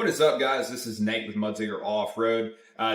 What is up, guys? This is Nate with Muddigger Off-Road.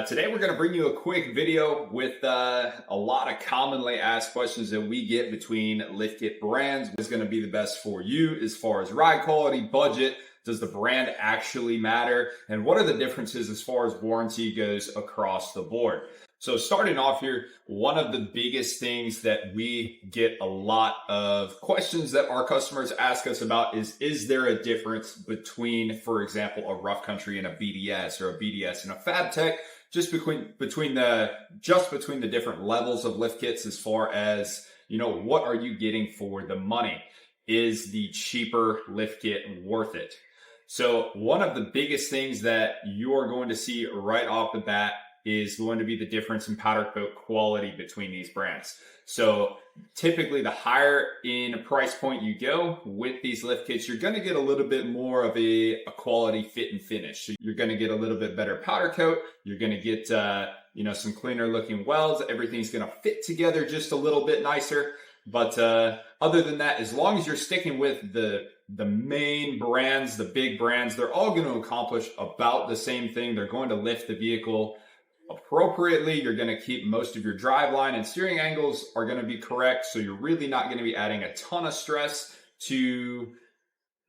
Today we're going to bring you a quick video with a lot of commonly asked questions that we get between lift kit brands. What is going to be the best for you as far as ride quality, budget? Does the brand actually matter? And what are the differences as far as warranty goes across the board? So starting off here, one of the biggest things that we get a lot of questions that our customers ask us about is there a difference between, for example, a rough country and a BDS, or a BDS and a Fab Tech, just between the different levels of lift kits, as far as, you know, what are you getting for the money? Is the cheaper lift kit worth it? So one of the biggest things that you're going to see right off the bat is going to be the difference in powder coat quality between these brands. So typically the higher in price point you go with these lift kits, you're going to get a little bit more of a quality fit and finish. So you're going to get a little bit better powder coat. You're going to get some cleaner looking welds. Everything's going to fit together just a little bit nicer. But other than that, as long as you're sticking with the main brands, the big brands, they're all going to accomplish about the same thing. They're going to lift the vehicle appropriately. You're going to keep most of your drive line and steering angles are going to be correct. So you're really not going to be adding a ton of stress to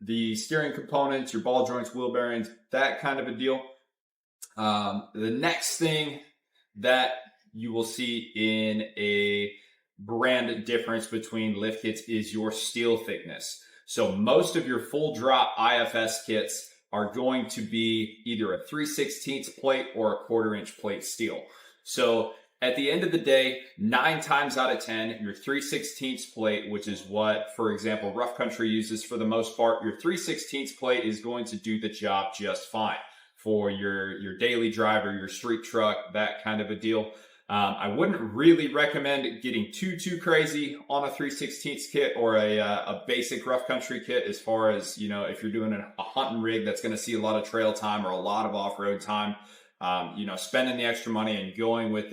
the steering components, your ball joints, wheel bearings, that kind of a deal. The next thing that you will see in a brand difference between lift kits is your steel thickness. So most of your full drop IFS kits are going to be either a 3/16 plate or a 1/4 inch plate steel. So at the end of the day, 9 times out of 10, your 3/16 plate, which is what, for example, rough country uses for the most part, your 3/16 plate is going to do the job just fine for your daily driver, your street truck, that kind of a deal. I wouldn't really recommend getting too crazy on a 3/16 kit or a basic rough country kit, as far as, you know, if you're doing a hunting rig that's going to see a lot of trail time or a lot of off-road time, spending the extra money and going with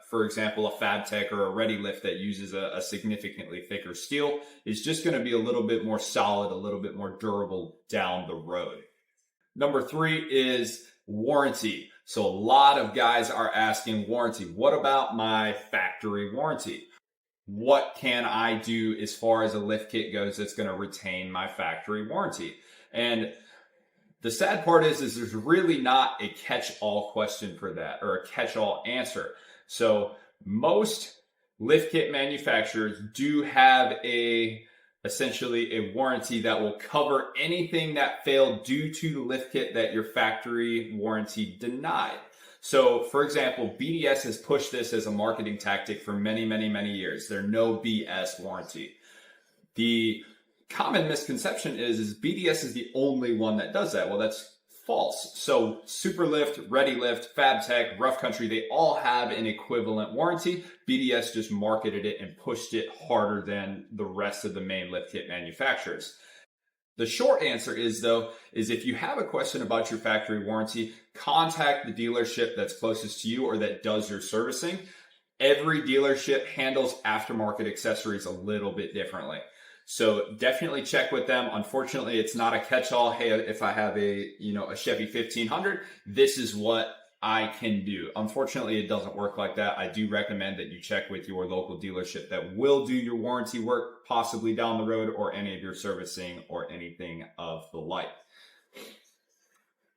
for example, a Fab Tech or a Ready Lift that uses a significantly thicker steel is just going to be a little bit more solid, a little bit more durable down the road. Number 3 is warranty. So a lot of guys are asking warranty. What about my factory warranty? What can I do as far as a lift kit goes that's going to retain my factory warranty? And the sad part is there's really not a catch-all question for that, or a catch-all answer. So most lift kit manufacturers do have essentially a warranty that will cover anything that failed due to the lift kit that your factory warranty denied. So for example, BDS has pushed this as a marketing tactic for many years. Their no BS warranty. The common misconception is BDS is the only one that does that. Well, that's false. So Superlift, Ready Lift, Fab Tech, Rough Country, they all have an equivalent warranty. BDS just marketed it and pushed it harder than the rest of the main lift kit manufacturers. The short answer is if you have a question about your factory warranty, contact the dealership that's closest to you or that does your servicing. Every dealership handles aftermarket accessories a little bit differently. So definitely check with them. Unfortunately, it's not a catch-all. Hey, if I have a Chevy 1500, this is what I can do. Unfortunately, it doesn't work like that. I do recommend that you check with your local dealership that will do your warranty work, possibly down the road, or any of your servicing or anything of the like.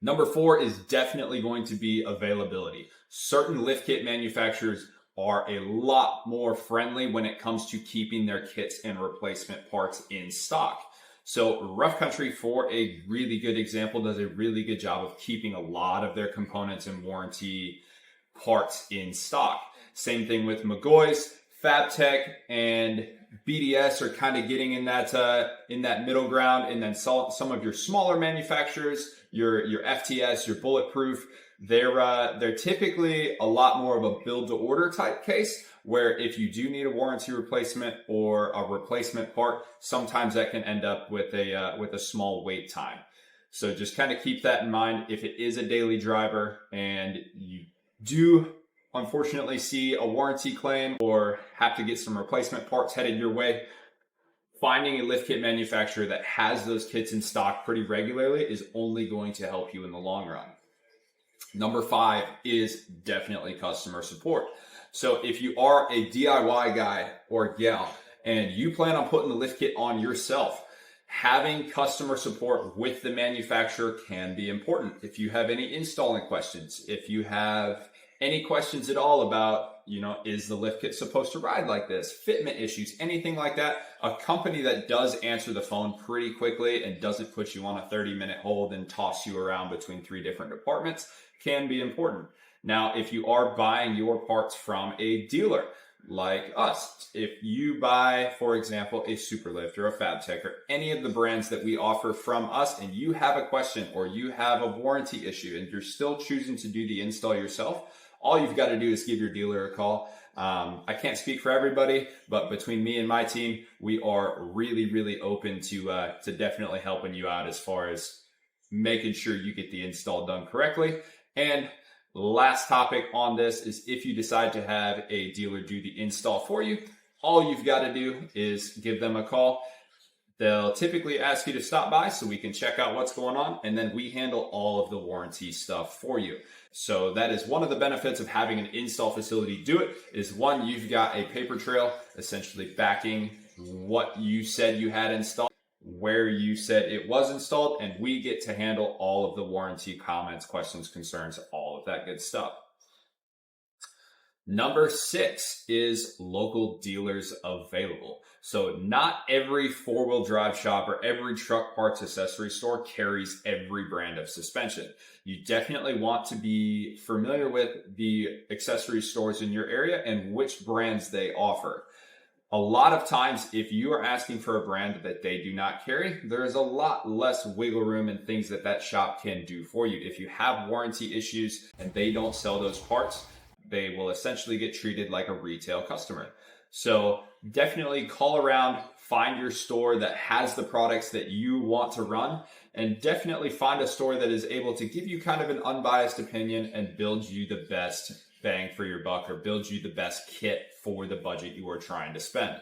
Number 4 is definitely going to be availability. Certain lift kit manufacturers are a lot more friendly when it comes to keeping their kits and replacement parts in stock. So Rough Country, for a really good example, does a really good job of keeping a lot of their components and warranty parts in stock. Same thing with McGoy's, Fab Tech, and BDS are kind of getting in that middle ground. And then some of your smaller manufacturers, your FTS, your Bulletproof, they're typically a lot more of a build to order type case, where if you do need a warranty replacement or a replacement part, sometimes that can end up with a small wait time. So just kind of keep that in mind. If it is a daily driver and you do unfortunately see a warranty claim or have to get some replacement parts headed your way, Finding a lift kit manufacturer that has those kits in stock pretty regularly is only going to help you in the long run. Number 5 is definitely customer support. So if you are a DIY guy or gal and you plan on putting the lift kit on yourself, having customer support with the manufacturer can be important. If you have any installing questions, if you have any questions at all about, is the lift kit supposed to ride like this, fitment issues, anything like that, a company that does answer the phone pretty quickly and doesn't put you on a 30-minute hold and toss you around between 3 different departments can be important. Now, if you are buying your parts from a dealer like us, if you buy, for example, a Superlift or a FabTech or any of the brands that we offer from us, and you have a question or you have a warranty issue and you're still choosing to do the install yourself, all you've got to do is give your dealer a call. I can't speak for everybody, but between me and my team, we are really, really open to definitely helping you out as far as making sure you get the install done correctly. And last topic on this is if you decide to have a dealer do the install for you, all you've got to do is give them a call. They'll typically ask you to stop by so we can check out what's going on, and then we handle all of the warranty stuff for you. So that is one of the benefits of having an install facility do it, is one, you've got a paper trail essentially backing what you said you had installed, where you said it was installed, and we get to handle all of the warranty comments, questions, concerns, all of that good stuff. Number 6 is local dealers available. So not every 4-wheel drive shop or every truck parts accessory store carries every brand of suspension. You definitely want to be familiar with the accessory stores in your area and which brands they offer. A lot of times, if you are asking for a brand that they do not carry, there is a lot less wiggle room and things that shop can do for you. If you have warranty issues and they don't sell those parts, they will essentially get treated like a retail customer. So definitely call around, find your store that has the products that you want to run, and definitely find a store that is able to give you kind of an unbiased opinion and build you the best bang for your buck, or build you the best kit for the budget you are trying to spend.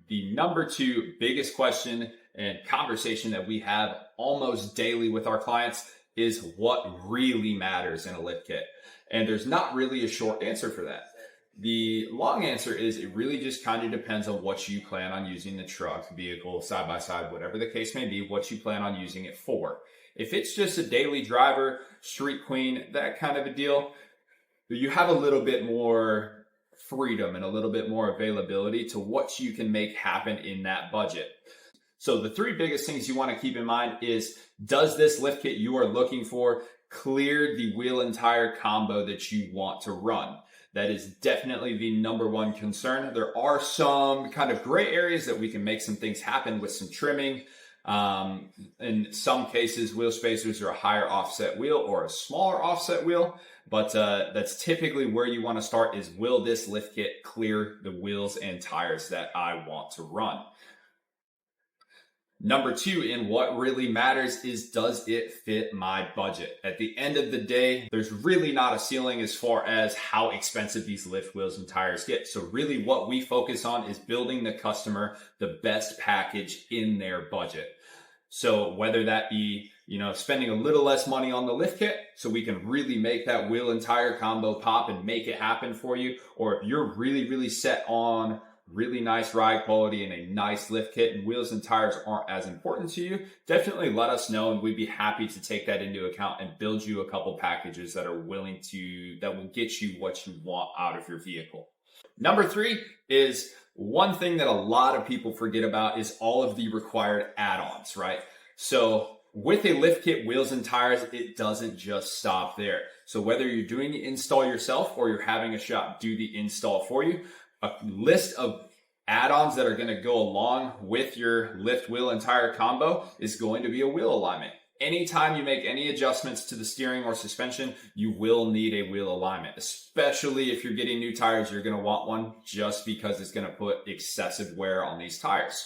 The number 2 biggest question and conversation that we have almost daily with our clients is what really matters in a lift kit. And there's not really a short answer for that. The long answer is it really just kind of depends on what you plan on using the truck, vehicle, side by side, whatever the case may be, what you plan on using it for. If it's just a daily driver, street queen, that kind of a deal, you have a little bit more freedom and a little bit more availability to what you can make happen in that budget. So the 3 biggest things you want to keep in mind is, does this lift kit you are looking for clear the wheel and tire combo that you want to run? That is definitely the number 1 concern. There are some kind of gray areas that we can make some things happen with some trimming. In some cases, wheel spacers are a higher offset wheel or a smaller offset wheel, but that's typically where you want to start, is will this lift kit clear the wheels and tires that I want to run? Number 2, in what really matters, is does it fit my budget? At the end of the day, there's really not a ceiling as far as how expensive these lift wheels and tires get. So really what we focus on is building the customer the best package in their budget. So whether that be, spending a little less money on the lift kit so we can really make that wheel and tire combo pop and make it happen for you, or if you're really, really set on really nice ride quality and a nice lift kit and wheels and tires aren't as important to you, definitely let us know and we'd be happy to take that into account and build you a couple packages that will get you what you want out of your vehicle. Number 3 is one thing that a lot of people forget about, is all of the required add-ons, right? So with a lift kit, wheels and tires, it doesn't just stop there. So whether you're doing the install yourself or you're having a shop do the install for you, a list of add-ons that are going to go along with your lift wheel and tire combo is going to be a wheel alignment. Anytime you make any adjustments to the steering or suspension, you will need a wheel alignment, especially if you're getting new tires. You're going to want one just because it's going to put excessive wear on these tires.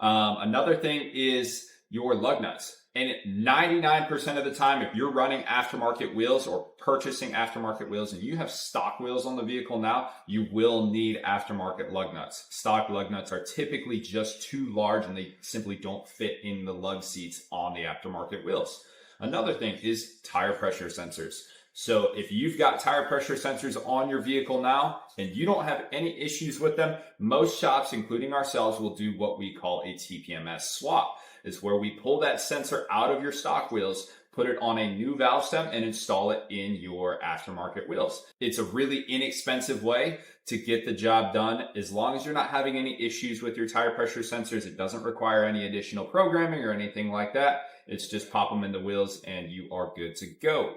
Another thing is your lug nuts. And 99% of the time, if you're running aftermarket wheels or purchasing aftermarket wheels and you have stock wheels on the vehicle now, you will need aftermarket lug nuts. Stock lug nuts are typically just too large and they simply don't fit in the lug seats on the aftermarket wheels. Another thing is tire pressure sensors. So if you've got tire pressure sensors on your vehicle now and you don't have any issues with them, most shops, including ourselves, will do what we call a TPMS swap. Is where we pull that sensor out of your stock wheels, put it on a new valve stem, and install it in your aftermarket wheels. It's a really inexpensive way to get the job done. As long as you're not having any issues with your tire pressure sensors, it doesn't require any additional programming or anything like that. It's just pop them in the wheels and you are good to go.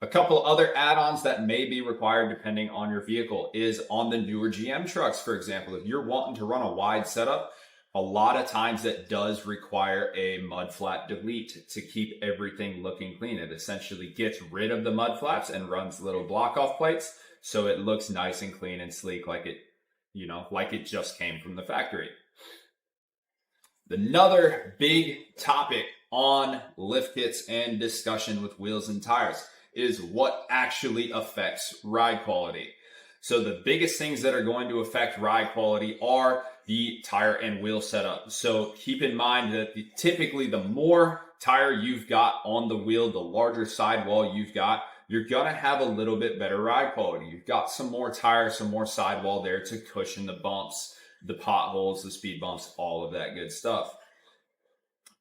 A couple other add-ons that may be required depending on your vehicle is on the newer GM trucks, for example. If you're wanting to run a wide setup, a lot of times that does require a mud flap delete to keep everything looking clean. It essentially gets rid of the mud flaps and runs little block off plates so it looks nice and clean and sleek like it just came from the factory. Another big topic on lift kits and discussion with wheels and tires is what actually affects ride quality. So the biggest things that are going to affect ride quality are the tire and wheel setup. So keep in mind that typically the more tire you've got on the wheel, the larger sidewall you've got, you're gonna have a little bit better ride quality. You've got some more tire, some more sidewall there to cushion the bumps, the potholes, the speed bumps, all of that good stuff.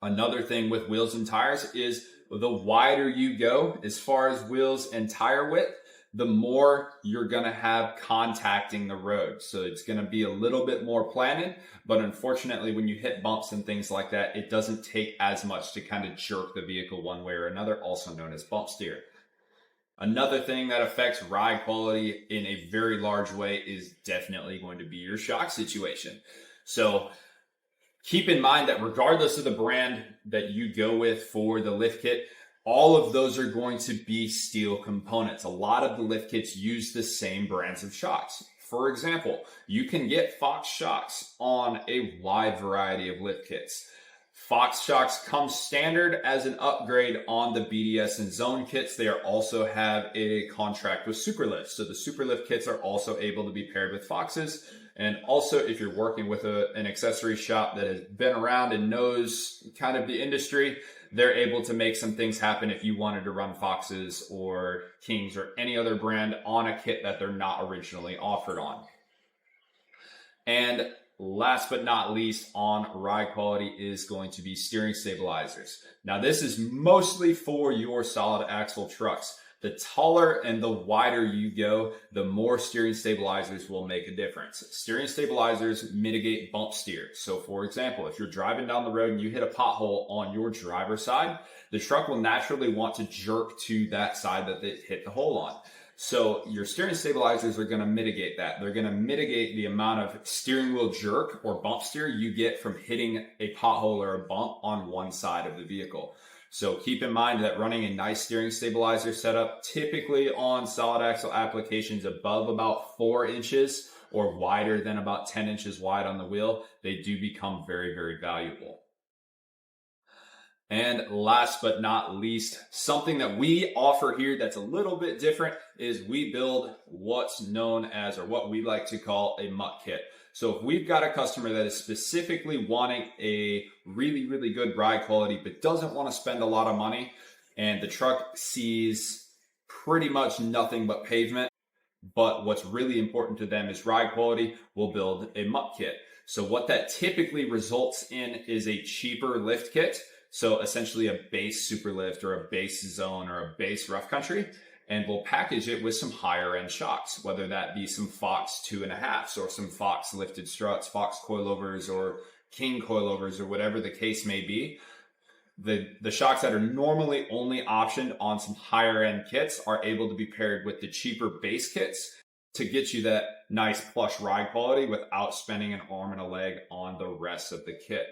Another thing with wheels and tires is the wider you go as far as wheels and tire width, the more you're gonna have contacting the road. So it's gonna be a little bit more planted, but unfortunately when you hit bumps and things like that, it doesn't take as much to kind of jerk the vehicle one way or another, also known as bump steer. Another thing that affects ride quality in a very large way is definitely going to be your shock situation. So keep in mind that regardless of the brand that you go with for the lift kit, all of those are going to be steel components. A lot of the lift kits use the same brands of shocks. For example, you can get Fox shocks on a wide variety of lift kits. Fox shocks come standard as an upgrade on the BDS and Zone kits. They also have a contract with Superlift. So the Superlift kits are also able to be paired with Foxes. And also, if you're working with an accessory shop that has been around and knows kind of the industry, they're able to make some things happen if you wanted to run Foxes or Kings or any other brand on a kit that they're not originally offered on. And last but not least on ride quality is going to be steering stabilizers. Now, this is mostly for your solid axle trucks. The taller and the wider you go, the more steering stabilizers will make a difference. Steering stabilizers mitigate bump steer. So for example, if you're driving down the road and you hit a pothole on your driver's side, the truck will naturally want to jerk to that side that it hit the hole on. So your steering stabilizers are going to mitigate that. They're going to mitigate the amount of steering wheel jerk or bump steer you get from hitting a pothole or a bump on one side of the vehicle. So keep in mind that running a nice steering stabilizer setup, typically on solid axle applications above about 4 inches or wider than about 10 inches wide on the wheel, they do become very, very valuable. And last but not least, something that we offer here that's a little bit different is we build what's known as, or what we like to call, a mutt kit. So if we've got a customer that is specifically wanting a really, really good ride quality, but doesn't want to spend a lot of money, and the truck sees pretty much nothing but pavement, but what's really important to them is ride quality, we'll build a mutt kit. So what that typically results in is a cheaper lift kit. So essentially a base Superlift or a base Zone or a base Rough Country, and we'll package it with some higher end shocks, whether that be some Fox 2.5s or some Fox lifted struts, Fox coilovers or King coilovers or whatever the case may be. The shocks that are normally only optioned on some higher end kits are able to be paired with the cheaper base kits to get you that nice plush ride quality without spending an arm and a leg on the rest of the kit.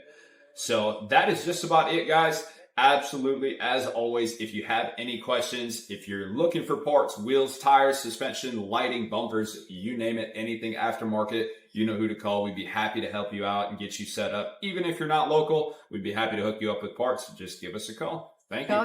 So that is just about it, guys. Absolutely. As always, if you have any questions, if you're looking for parts, wheels, tires, suspension, lighting, bumpers, you name it, anything aftermarket, you know who to call. We'd be happy to help you out and get you set up. Even if you're not local, we'd be happy to hook you up with parts. Just give us a call. Thank you.